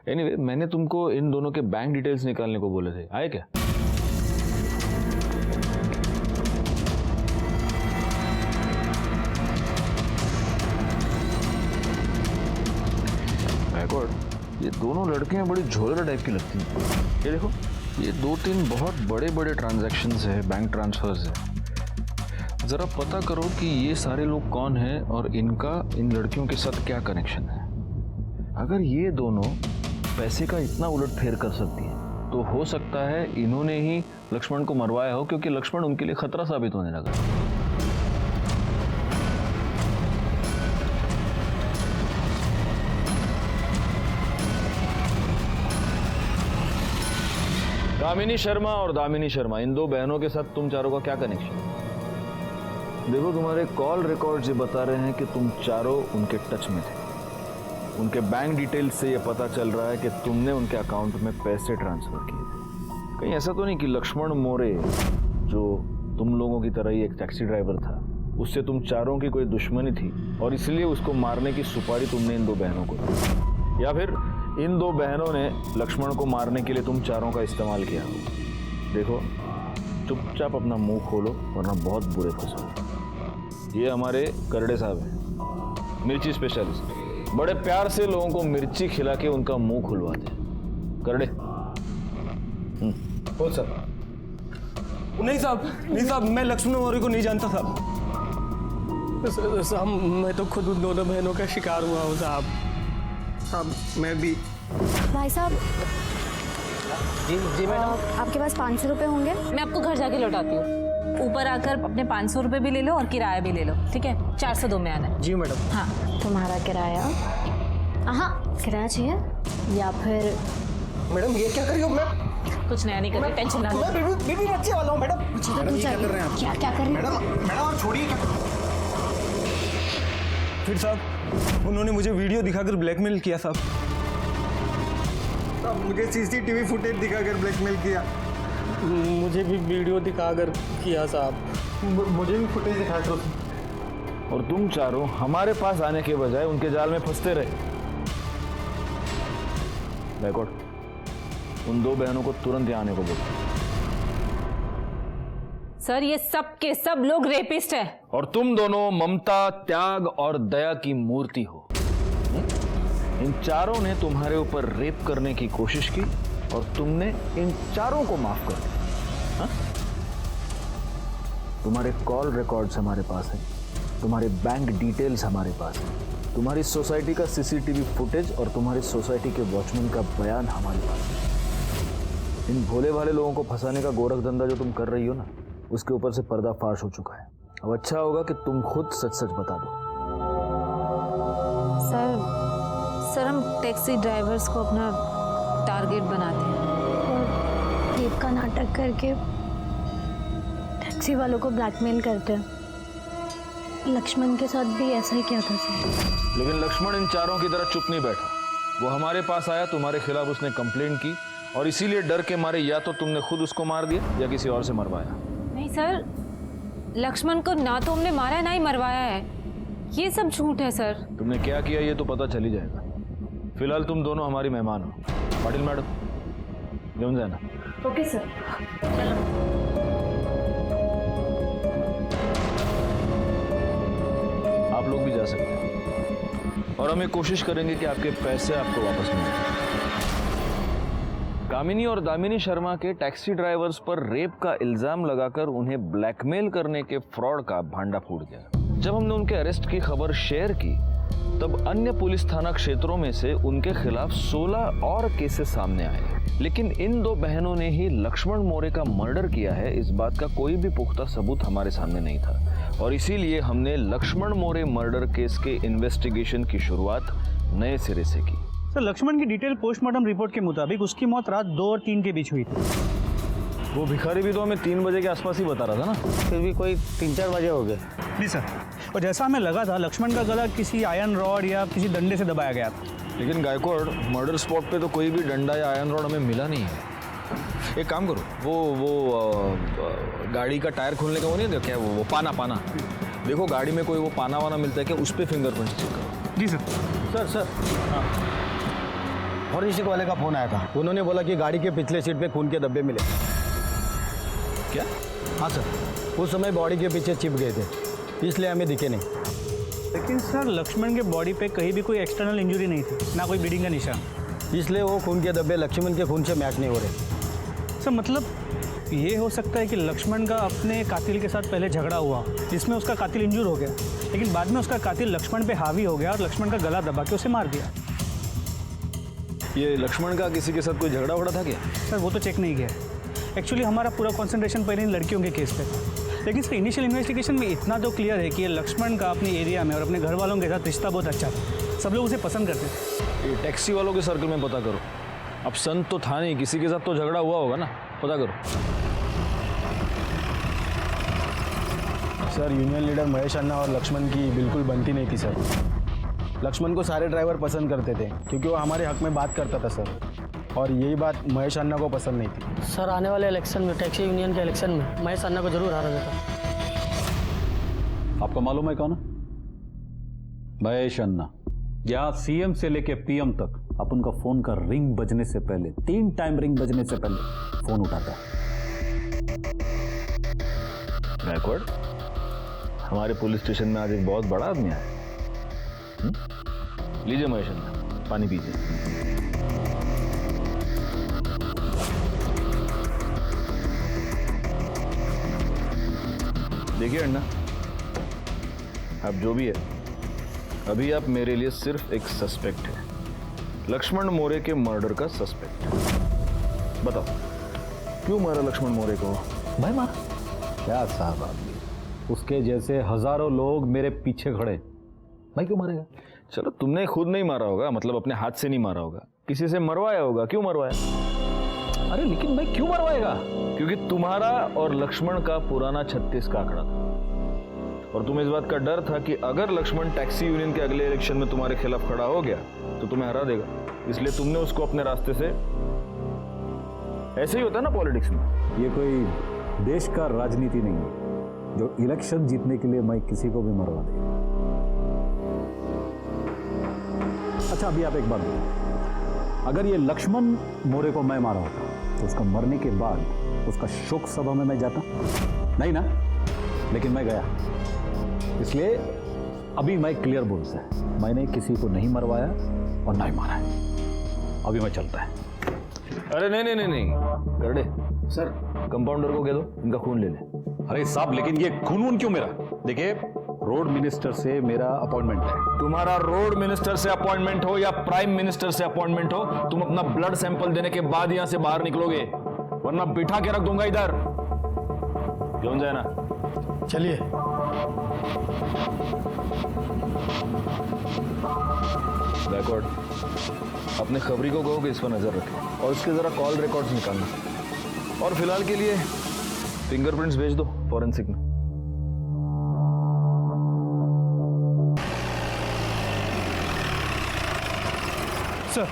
एनीवे, मैंने तुमको इन दोनों के बैंक डिटेल्स निकालने को बोले थे, आए क्या? ये दोनों लड़कियां बड़ी झोलर टाइप की लगती हैं। ये देखो, ये 2-3 बहुत बड़े बड़े ट्रांजैक्शंस है, बैंक ट्रांसफर्स है। जरा पता करो कि ये सारे लोग कौन हैं और इनका इन लड़कियों के साथ क्या कनेक्शन है। अगर ये दोनों पैसे का इतना उलटफेर कर सकती हैं तो हो सकता है इन्होंने ही लक्ष्मण को मरवाया हो, क्योंकि लक्ष्मण उनके लिए खतरा साबित होने लगा। कामिनी शर्मा और दामिनी शर्मा, इन दो बहनों के साथ तुम चारों का क्या कनेक्शन है? देखो, तुम्हारे कॉल रिकॉर्ड्स ये बता रहे हैं कि तुम चारों उनके टच में थे। उनके बैंक डिटेल्स से ये पता चल रहा है कि तुमने उनके अकाउंट में पैसे ट्रांसफर किए थे। कहीं ऐसा तो नहीं कि लक्ष्मण मोरे, जो तुम लोगों की तरह ही एक टैक्सी ड्राइवर था, उससे तुम चारों की कोई दुश्मनी थी और इसलिए उसको मारने की सुपारी तुमने इन दो बहनों को दी, या फिर इन दो बहनों ने लक्ष्मण को मारने के लिए तुम चारों का इस्तेमाल किया हो? देखो, चुपचाप अपना मुंह खोलो वरना बहुत बुरे फंसोगे। ये हमारे करड़े साहब हैं, मिर्ची स्पेशलिस्ट। बड़े प्यार से लोगों को मिर्ची खिला के उनका मुंह खुलवाते हैं। करड़े। हो सर। नहीं साहब, मैं लक्ष्मण मौर्य को नहीं जानता साहब। मैं तो खुद उन दोनों बहनों का शिकार हुआ हूँ साहब। मैं भी। भाई साहब। जी मैडम। आपके पास 500 रुपये होंगे? मैं आपको घर जाके लौटाती हूँ। ऊपर आकर अपने 500 रुपये भी ले लो और किराया भी ले लो, ठीक है? 402 में आना है। जी मैडम। हाँ। तुम्हारा किराया? हाँ, किराया चाहिए या फिर? मैडम ये क्या कर रही हो? मैं कुछ नया नहीं कर रही, टेंशन ना लो। मैं बीबी बच्चे वाला हूँ मैडम। मैडम क्या कर रहे हैं आप? क्या कर रहे हैं? मैडम और छोड़िए। फिर साहब उन्होंने मुझे वीडियो दिखाकर ब्लैकमेल किया साहब। मुझे सीसीटीवी फुटेज दिखाकर ब्लैकमेल किया। मुझे भी वीडियो दिखाकर किया साहब। मुझे भी फुटेज दिखा दो। और तुम चारों हमारे पास आने के बजाय उनके जाल में फंसते रहे। बैकवर्ड, उन दो बहनों को तुरंत यहाँ आने को बोलो। सर, ये सब के सब लोग रेपिस्ट हैं। और तुम दोनों ममता, त्याग और दया की मूर्ति हो। इन चारों ने तुम्हारे ऊपर रेप करने की कोशिश की और तुमने इन चारों को माफ कर दिया। हाँ? तुम्हारे कॉल रिकॉर्ड्स हमारे पास हैं, तुम्हारे बैंक डिटेल्स हमारे पास हैं, तुम्हारी सोसाइटी का सीसीटीवी फुटेज और तुम्हारी सोसाइटी के वॉचमैन का बयान हमारे पास है। इन भोले भाले लोगों को फंसाने का गोरख धंधा जो तुम कर रही हो ना, उसके ऊपर से पर्दाफाश हो चुका है। अब अच्छा होगा कि तुम खुद सच सच बता दो। सर हम टैक्सी ड्राइवर्स को अपना टारगेट बनाते हैं और रेप का नाटक करके टैक्सी वालों को ब्लैकमेल करते हैं। लक्ष्मण के साथ भी ऐसा ही किया था सर। लेकिन लक्ष्मण इन चारों की तरह चुप नहीं बैठा। वो हमारे पास आया, तुम्हारे खिलाफ उसने कंप्लेंट की और इसीलिए डर के मारे या तो तुमने खुद उसको मार दिया या किसी और से मरवाया। नहीं सर, लक्ष्मण को ना तो हमने मारा है ना ही मरवाया है। ये सब झूठ है सर। तुमने क्या किया ये तो पता चल ही जाएगा। फिलहाल तुम दोनों हमारी मेहमान हो। पाटिल मैडम, घेऊन जाना। Okay sir. आप लोग भी जा सकते हैं और हम ये कोशिश करेंगे कि आपके पैसे आपको वापस मिलें। कामिनी और दामिनी शर्मा के टैक्सी ड्राइवर्स पर रेप का इल्जाम लगाकर उन्हें ब्लैकमेल करने के फ्रॉड का भांडा फूट गया। जब हमने उनके अरेस्ट की खबर शेयर की तब अन्य पुलिस थाना क्षेत्रों में से उनके खिलाफ 16 और केसेस सामने आए। लेकिन इन दो बहनों ने ही लक्ष्मण मोरे का मर्डर किया है, इस बात का कोई भी पुख्ता सबूत हमारे सामने नहीं था और इसीलिए हमने लक्ष्मण मोरे मर्डर केस के इन्वेस्टिगेशन की शुरुआत नए सिरे से की। सर, लक्ष्मण की डिटेल पोस्टमार्टम रिपोर्ट के मुताबिक उसकी मौत रात 2 और 3 के बीच हुई थी। वो भिखारी भी तो हमें 3 बजे के आसपास ही बता रहा था ना। फिर भी कोई 3-4 बजे हो गए। जी सर, और जैसा हमें लगा था लक्ष्मण का गला किसी आयरन रॉड या किसी डंडे से दबाया गया था। लेकिन गायकवाड़, मर्डर स्पॉट पे तो कोई भी डंडा या आयरन रॉड हमें मिला नहीं है। एक काम करो, वो गाड़ी का टायर खोलने का वो नहीं क्या, वो पाना देखो गाड़ी में कोई वो पाना वाना मिलता है क्या, उस पर फिंगरप्रिंट चेक करो। जी सर। सर हाँ, फॉरेंसिक वाले का फोन आया था। उन्होंने बोला कि गाड़ी के पिछले सीट पे खून के धब्बे मिले। क्या? हाँ सर, उस समय बॉडी के पीछे चिप गए थे, इसलिए हमें दिखे नहीं। लेकिन सर, लक्ष्मण के बॉडी पे कहीं भी कोई एक्सटर्नल इंजरी नहीं थी, ना कोई ब्लीडिंग का निशान, इसलिए वो खून के धब्बे लक्ष्मण के खून से मैच नहीं हो रहे। सर मतलब ये हो सकता है कि लक्ष्मण का अपने कातिल के साथ पहले झगड़ा हुआ जिसमें उसका कातिल इंजूर हो गया, लेकिन बाद में उसका कातिल लक्ष्मण पे हावी हो गया और लक्ष्मण का गला दबा के उसे मार दिया। ये लक्ष्मण का किसी के साथ कोई झगड़ा वगड़ा था क्या? सर वो तो चेक नहीं किया। एक्चुअली हमारा पूरा कंसंट्रेशन पहले इन लड़कियों के केस पे था, लेकिन इसके इनिशियल इन्वेस्टिगेशन में इतना तो क्लियर है कि ये लक्ष्मण का अपने एरिया में और अपने घर वालों के साथ रिश्ता बहुत अच्छा था, सब लोग उसे पसंद करते थे। ये टैक्सी वालों के सर्कल में पता करो। अब संत तो था नहीं, किसी के साथ तो झगड़ा हुआ होगा ना, पता करो। सर यूनियन लीडर महेश अन्ना और लक्ष्मण की बिल्कुल बनती नहीं थी सर। लक्ष्मण को सारे ड्राइवर पसंद करते थे क्योंकि वो हमारे हक में बात करता था सर, और यही बात महेश अन्ना को पसंद नहीं थी। सर आने वाले इलेक्शन में, टैक्सी यूनियन के इलेक्शन में महेश अन्ना को जरूर हारा जाता। आपको मालूम है कौन है? महेश अन्ना। यहाँ सीएम से लेके पीएम तक अपन का फोन का रिंग बजने से पहले, 3 टाइम रिंग बजने से पहले फोन उठाता है। गायकवाड़, हमारे पुलिस स्टेशन में आज एक बहुत बड़ा आदमी आया। लीजिए महेश अन्ना, पानी पीजिए। देखिए अन्ना, अब जो भी है, अभी आप मेरे लिए सिर्फ एक सस्पेक्ट है, लक्ष्मण मोरे के मर्डर का सस्पेक्ट। बताओ क्यों मारा लक्ष्मण मोरे को? भाई मारा क्या साहब आदमी, उसके जैसे हजारों लोग मेरे पीछे खड़े, भाई क्यों मारेगा? चलो तुमने खुद नहीं मारा होगा, मतलब अपने हाथ से नहीं मारा होगा, किसी से मरवाया होगा। क्यों मरवाया? अरे लेकिन भाई क्यों मरवाएगा? क्योंकि तुम्हारा और लक्ष्मण का पुराना 36 का आंकड़ा था, और तुम्हें इस बात का डर था कि अगर लक्ष्मण टैक्सी यूनियन के अगले इलेक्शन में तुम्हारे खिलाफ खड़ा हो गया तो तुम्हें हरा देगा, इसलिए तुमने उसको अपने रास्ते से। ऐसे ही होता है ना पॉलिटिक्स में। ये कोई देश का राजनीति नहीं है जो इलेक्शन जीतने के लिए मैं किसी को भी मरवा दे। अच्छा अभी आप एक बात बताओ, अगर ये लक्ष्मण मोरे को मैं मारा होता तो उसका मरने के बाद उसका शोक सभा में मैं जाता? नहीं ना, लेकिन मैं गया। इसलिए अभी मैं क्लियर बोल से, मैंने किसी को नहीं मरवाया और ना ही मारा है। अभी मैं चलता है। अरे नहीं नहीं नहीं करडे सर, कंपाउंडर को कह दो इनका खून ले ले। अरे साहब लेकिन ये खून क्यों मेरा? देखिए रोड मिनिस्टर से मेरा अपॉइंटमेंट है। तुम्हारा रोड मिनिस्टर से अपॉइंटमेंट हो या प्राइम मिनिस्टर से अपॉइंटमेंट हो, तुम अपना ब्लड सैंपल देने के बाद यहां से बाहर निकलोगे, वरना बिठा के रख दूंगा इधर। क्यों जाए ना? चलिए। गायकवाड़, अपने खबरी को कहो कि इस पर नजर रखे और इसके जरा कॉल रिकॉर्ड्स निकालना, और फिलहाल के लिए फिंगरप्रिंट्स भेज दो फॉरेंसिक में। सर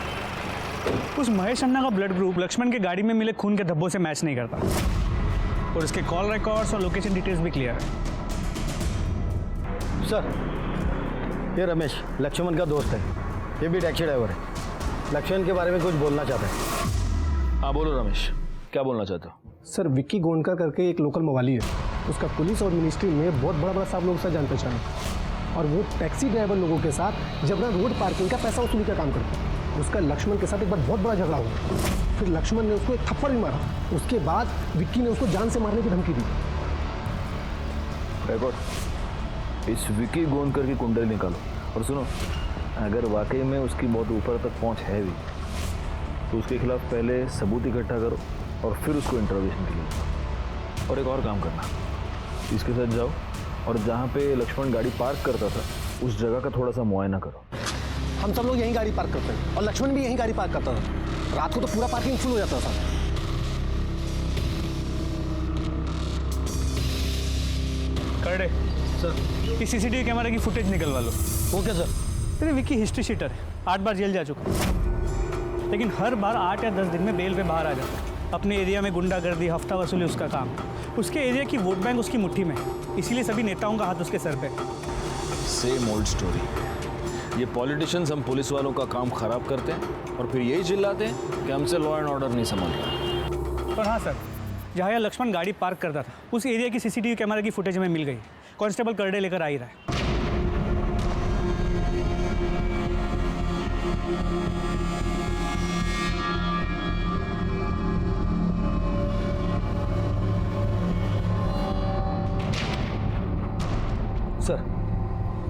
उस महेश अन्ना का ब्लड ग्रुप लक्ष्मण के गाड़ी में मिले खून के धब्बों से मैच नहीं करता, और इसके कॉल रिकॉर्ड्स और लोकेशन डिटेल्स भी क्लियर है। सर ये रमेश लक्ष्मण का दोस्त है, ये भी टैक्सी ड्राइवर है, लक्ष्मण के बारे में कुछ बोलना चाहता है। हाँ बोलो रमेश, क्या बोलना चाहते हो? सर विक्की गोंडकर करके एक लोकल मवाली है, उसका पुलिस और मिनिस्ट्री में बहुत बड़ा साहब लोगों से जान पहचान है, और वो टैक्सी ड्राइवर लोगों के साथ जबरन रोड पार्किंग का पैसा वसूली का काम करता है। उसका लक्ष्मण के साथ एक बार बहुत बड़ा झगड़ा हुआ, फिर लक्ष्मण ने उसको एक थप्पड़ भी मारा, उसके बाद विक्की ने उसको जान से मारने की धमकी दी। इस विक्की गोंडकर की कुंडली निकालो, और सुनो अगर वाकई में उसकी बहुत ऊपर तक पहुंच है भी तो उसके खिलाफ पहले सबूत इकट्ठा करो और फिर उसको इंटरोगेशन के लिए। और एक और काम करना, इसके साथ जाओ और जहाँ पे लक्ष्मण गाड़ी पार्क करता था उस जगह का थोड़ा सा मुआयना करो। हम सब लोग यहीं गाड़ी पार्क करते हैं और लक्ष्मण भी यहीं गाड़ी पार्क करता था, रात को तो पूरा पार्किंग फुल हो जाता था। करडे सर, इस सीसीटीवी कैमरे की फुटेज निकलवा लो। Okay sir. अरे विक्की हिस्ट्री शीटर है, 8 बार जेल जा चुका है, लेकिन हर बार 8 या 10 दिन में बेल पे बाहर आ जाता है। अपने एरिया में गुंडागर्दी, हफ्ता वसूली उसका काम, उसके एरिया की वोट बैंक उसकी मुट्ठी में, इसीलिए सभी नेताओं का हाथ उसके सर पे। Same old story. ये पॉलिटिशियंस हम पुलिस वालों का काम खराब करते हैं और फिर यही चिल्लाते हैं कि हमसे लॉ एंड ऑर्डर नहीं संभल रहा। पर हाँ सर, जहाँ यहाँ लक्ष्मण गाड़ी पार्क करता था उस एरिया की सीसीटीवी कैमरे की फुटेज में मिल गई। कांस्टेबल करडे लेकर आ ही रहा है।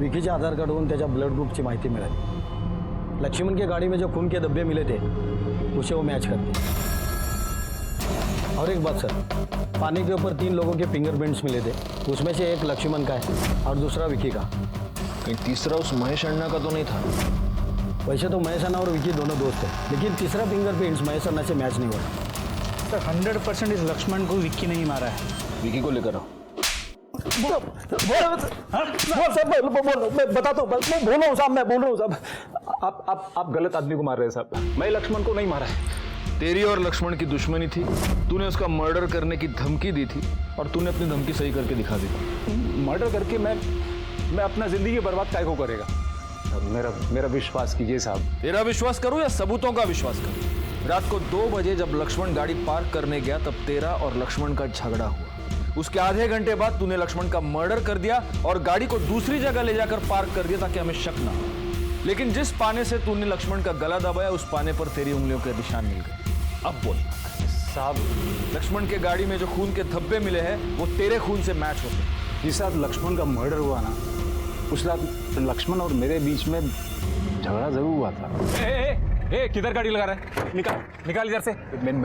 विकीच्या आधार कार्डवरून त्याच्या ब्लड ग्रुपची माहिती मिळाली। लक्ष्मण के गाड़ी में जो खून के धब्बे मिले थे उसे वो मैच करते। और एक बात सर, पानी के ऊपर 3 लोगों के फिंगरप्रिंट्स मिले थे, उसमें से एक लक्ष्मण का है और दूसरा विकी का। कहीं तीसरा उस महेश अन्ना का तो नहीं था? वैसे तो महेश अन्ना और विकी दोनों दोस्त हैं, लेकिन तीसरा फिंगरप्रिंट्स महेश अन्ना से मैच नहीं हुआ। सर 100% इस लक्ष्मण को विक्की नहीं मारा है। विकी को लेकर आओ। मैं बताता हूँ, मैं बोल रहा हूँ साहब, मैं बोल रहा हूँ साहब। आप गलत आदमी को मार रहे हैं साहब। मैं लक्ष्मण को नहीं मारा है। तेरी और लक्ष्मण की दुश्मनी थी, तूने उसका मर्डर करने की धमकी दी थी और तूने अपनी धमकी सही करके दिखा दी। मर्डर करके मैं अपना जिंदगी बर्बाद काय को करेगा? मेरा विश्वास कीजिए साहब। तेरा विश्वास करूं या सबूतों का विश्वास करूं? रात को 2 बजे जब लक्ष्मण गाड़ी पार्क करने गया तब तेरा और लक्ष्मण का झगड़ा हुआ। उसके आधे घंटे बाद तूने लक्ष्मण का मर्डर कर दिया और गाड़ी को दूसरी जगह ले जाकर पार्क कर दिया ताकि हमें शक ना हो। लेकिन जिस पाने से तूने लक्ष्मण का गला दबाया उस पाने पर तेरी उंगलियों के निशान मिल गए। अब बोल साहब, लक्ष्मण के गाड़ी में जो खून के धब्बे मिले हैं वो तेरे खून से मैच होते। जिस रात लक्ष्मण का मर्डर हुआ ना, उस रात लक्ष्मण और मेरे बीच में झगड़ा जरूर हुआ था। किधर गाड़ी लगा रहा है? निकाल इधर से।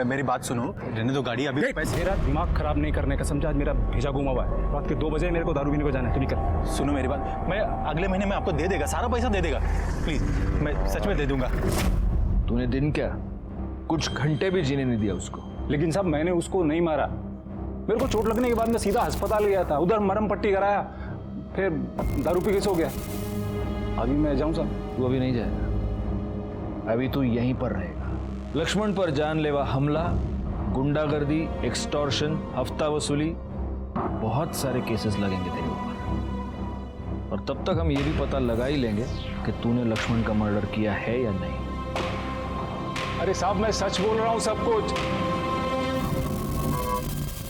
मेरी बात सुनो, रहने दो गाड़ी अभी। मेरा दिमाग खराब नहीं करने का, समझा? आज मेरा भेजा घुमा हुआ है। रात के 2 बजे मेरे को दारू पीने को जाना है, तो निकल। सुनो मेरी बात, मैं अगले महीने में आपको दे देगा, सारा पैसा दे देगा। प्लीज, मैं सच में दे दूंगा। तूने दिन क्या कुछ घंटे भी जीने नहीं दिया उसको। लेकिन साहब मैंने उसको नहीं मारा। मेरे को चोट लगने के बाद मैं सीधा अस्पताल गया था, उधर मरहम पट्टी कराया, फिर दारू पी के सो गया। अभी मैं जाऊं साहब? तू अभी नहीं जाएगा, अभी तू यहीं पर रहेगा। लक्ष्मण पर जानलेवा हमला, गुंडागर्दी, एक्सटॉर्शन, हफ्ता वसूली, बहुत सारे केसेस लगेंगे तेरे ऊपर। और तब तक हम ये भी पता लगा ही लेंगे कि तूने लक्ष्मण का मर्डर किया है या नहीं। अरे साहब, मैं सच बोल रहा हूं सब कुछ।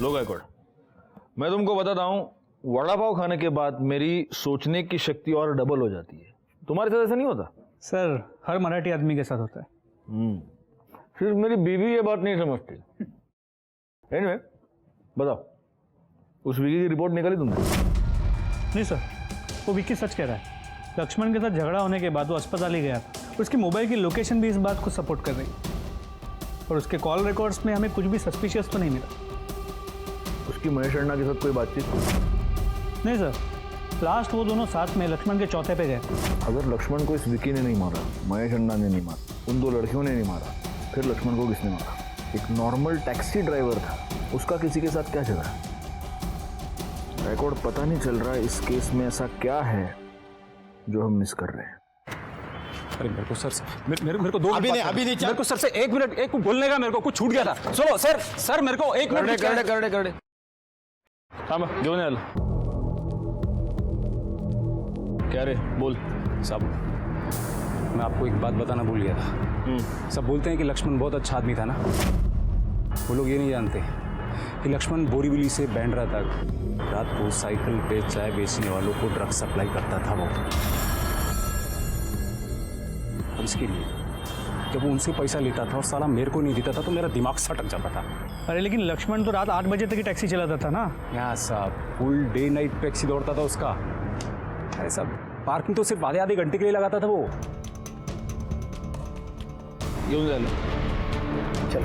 लो गायकवाड़, मैं तुमको बताता हूं, वड़ा पाव खाने के बाद मेरी सोचने की शक्ति और डबल हो जाती है। तुम्हारे साथ ऐसा नहीं होता? सर हर मराठी आदमी के साथ होता है। सिर्फ मेरी बीवी ये बात नहीं समझती। एनीवे, बताओ, उस विकी की रिपोर्ट निकाली तुमने? नहीं सर, वो विक्की सच कह रहा है। लक्ष्मण के साथ झगड़ा होने के बाद वो अस्पताल ही गया था। उसकी मोबाइल की लोकेशन भी इस बात को सपोर्ट कर रही है और उसके कॉल रिकॉर्ड्स में हमें कुछ भी सस्पिशियस तो नहीं मिला। उसकी महेश अन्ना के साथ कोई बातचीत? नहीं सर, लास्ट वो दोनों साथ में लक्ष्मण के चौथे पे गए। अगर लक्ष्मण को इस विकी ने नहीं मारा, महेश अन्ना ने नहीं मारा, उन 2 लड़कियों ने नहीं मारा, फिर लक्ष्मण को किसने मारा? एक नॉर्मल टैक्सी ड्राइवर था, उसका किसी के साथ क्या झगड़ा? रिकॉर्ड पता नहीं चल रहा है इस केस में ऐसा क्या है जो हम मिस कर रहे हैं। अरे मेरे को सर से मेरे को 2 अभी नहीं मेरे को सर से 1 मिनट, एक बोलने का मेरे को कुछ छूट गया था। सुनो सर मेरे को 1 मिनट। करडे हाँ घेऊन याल। क्या रे, बोल। साहब, मैं आपको एक बात बताना भूल गया था। सब बोलते हैं कि लक्ष्मण बहुत अच्छा आदमी था ना। वो लोग ये नहीं जानते कि लक्ष्मण बोरीवली से बैंड्रा तक रात को साइकिल पे चाय बेचने वालों को ड्रग सप्लाई करता था। वो और इसके लिए जब वो उनसे पैसा लेता था और साला मेरे को नहीं देता था तो मेरा दिमाग सटक जाता था। अरे लेकिन लक्ष्मण तो रात 8 बजे तक ही टैक्सी चलाता था ना। यहाँ साहब, फुल डे नाइट टैक्सी दौड़ता था उसका। अरे साहब, पार्किंग तो सिर्फ आधे घंटे के लिए लगाता था वो। घेऊन जाल। चल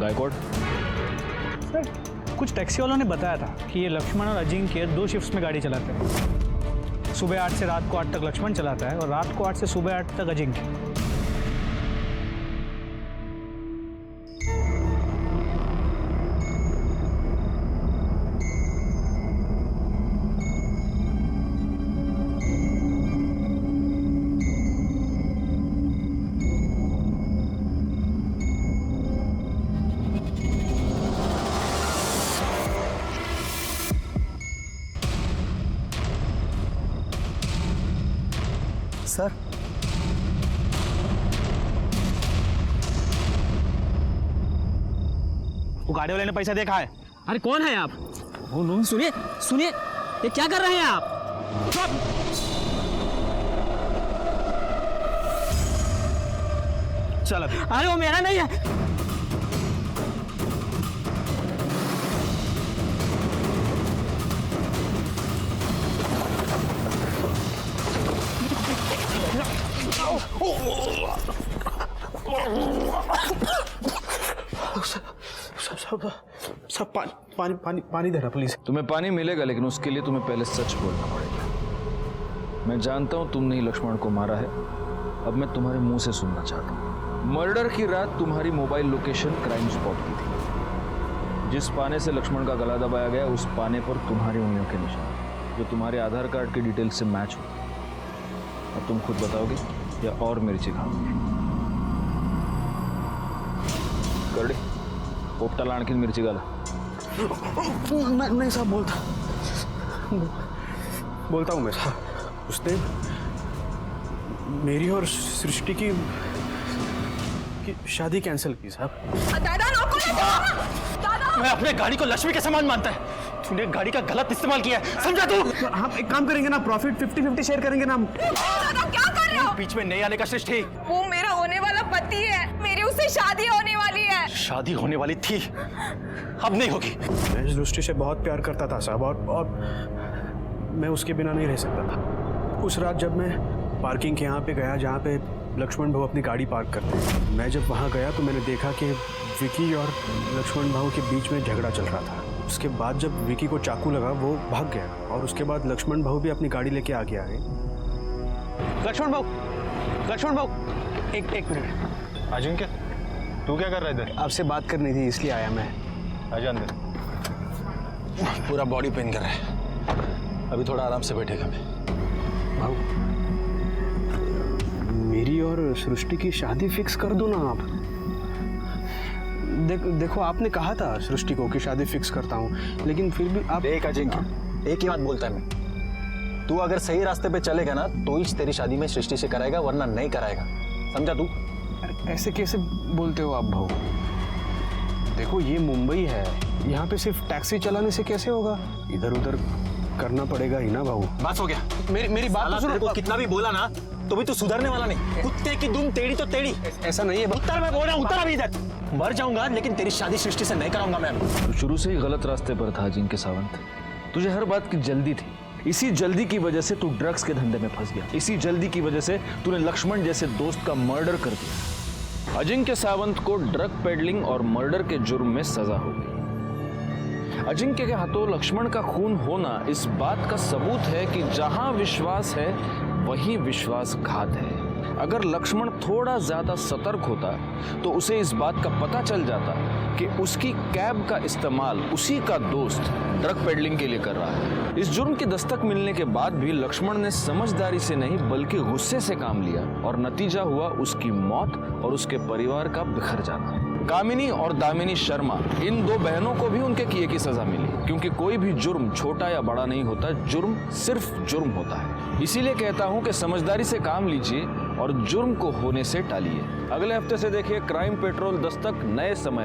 गायकवाड़, सर कुछ टैक्सी वालों ने बताया था कि ये लक्ष्मण और अजिंक्य 2 शिफ्ट्स में गाड़ी चलाते हैं। सुबह 8 से रात को 8 तक लक्ष्मण चलाता है और रात को 8 से सुबह 8 तक अजिंक्य। सर, वो गाड़ी वाले ने पैसा देखा है। अरे कौन है आप? सुनिए सुनिए, ये क्या कर रहे हैं आप? चल अभी। अरे वो मेरा नहीं है। पानी पानी पानी देना प्लीज। तुम्हें पानी मिलेगा, लेकिन उसके लिए तुम्हें पहले सच बोलना पड़ेगा। मैं जानता हूं तुमने ही लक्ष्मण को मारा है, अब मैं तुम्हारे मुंह से सुनना चाहता हूं। मर्डर की रात तुम्हारी मोबाइल लोकेशन क्राइम स्पॉट की थी। जिस पाने से लक्ष्मण का गला दबाया गया, उस पाने पर तुम्हारी उंगलियों के निशान, जो तुम्हारे आधार कार्ड की डिटेल से मैच हो। अब तुम खुद बताओगे या और मिर्ची खाओगे? करडे पोपटाला आणखीन मिरची घाला। नहीं साहब, बोलता हूँ मैं साहब। उसने मेरी और सृष्टि की शादी कैंसिल की साहब। मैं अपने गाड़ी को लक्ष्मी के समान मानता है, तूने गाड़ी का गलत इस्तेमाल किया है, समझा तू? हम एक काम करेंगे ना, प्रॉफिट 50-50 शेयर करेंगे ना। क्या कर रहे हो? बीच में नहीं आने का सृष्टि। वो मेरा होने वाला पति है, मेरी उससे शादी होने वाली है। शादी होने वाली थी, अब नहीं होगी। मैं सृष्टि से बहुत प्यार करता था साहब, और मैं उसके बिना नहीं रह सकता था। उस रात जब मैं पार्किंग के यहाँ पे गया जहाँ पे लक्ष्मण भाऊ अपनी गाड़ी पार्क करते हैं, मैं जब वहाँ गया तो मैंने देखा कि विकी और लक्ष्मण भाऊ के बीच में झगड़ा चल रहा था। उसके बाद जब विकी को चाकू लगा, वो भाग गया, और उसके बाद लक्ष्मण भाऊ भी अपनी गाड़ी लेके आगे आ गए। लक्ष्मण भाऊ, एक मिनट। अजिंक्य, तू क्या कर रहा है इधर? आपसे बात करनी थी, इसलिए आया मैं। आजा अंदर। पूरा बॉडी पेन कर रहा है, अभी थोड़ा आराम से बैठेगा मैं। भाऊ, मेरी और सृष्टि की शादी फिक्स कर दो ना आप। देखो आपने कहा था सृष्टि को कि शादी फिक्स करता हूँ, लेकिन फिर भी आप। एक अजिंक्य, एक ही बात बोलता है मैं, तू अगर सही रास्ते पे चलेगा ना तो ही तेरी शादी में सृष्टि से कराएगा, वरना नहीं कराएगा, समझा तू? ऐसे कैसे बोलते हो आप भाऊ? देखो ये मुंबई है, यहाँ पे सिर्फ टैक्सी चलाने से कैसे होगा, इधर उधर करना पड़ेगा ही ना भाऊ। बस हो गया। मेरी बात तो सुनो। कितना भी बोला ना तो भी तू सुधरने वाला नहीं। कुत्ते की दुम टेढ़ी तो टेढ़ी। ऐसा नहीं है। उत्तर मैं बोल रहा हूँ, उत्तर अभी इधर। मर जाऊंगा लेकिन तेरी शादी सृष्टि से नहीं कराऊंगा मैं। तू शुरू से ही गलत रास्ते पर था अजिंक्य सावंत। तुझे हर बात की जल्दी थी, इसी जल्दी की वजह से तू ड्रग्स के धंधे में फंस गया। इसी जल्दी की वजह से तूने लक्ष्मण जैसे दोस्त का मर्डर कर दिया। अजिंक्य सावंत को ड्रग पेडलिंग और मर्डर के जुर्म में सजा हो गई। अजिंक्य के हाथों लक्ष्मण का खून होना इस बात का सबूत है कि जहां विश्वास है वहीं विश्वासघात है। अगर लक्ष्मण थोड़ा ज्यादा सतर्क होता तो उसे इस बात का पता चल जाता कि उसकी कैब का इस्तेमाल उसी का दोस्त ड्रग पेडलिंग के लिए कर रहा है। इस जुर्म की दस्तक मिलने के बाद भी लक्ष्मण ने समझदारी से नहीं बल्कि गुस्से से काम लिया, और नतीजा हुआ उसकी मौत और उसके परिवार का बिखर जाना। कामिनी और दामिनी शर्मा, इन दो बहनों को भी उनके किए की सजा मिली, क्योंकि कोई भी जुर्म छोटा या बड़ा नहीं होता, जुर्म सिर्फ जुर्म होता है। इसीलिए कहता हूं कि समझदारी से काम लीजिए और जुर्म को होने से टालिए। अगले हफ्ते से देखिए क्राइम पेट्रोल दस्तक नए समय।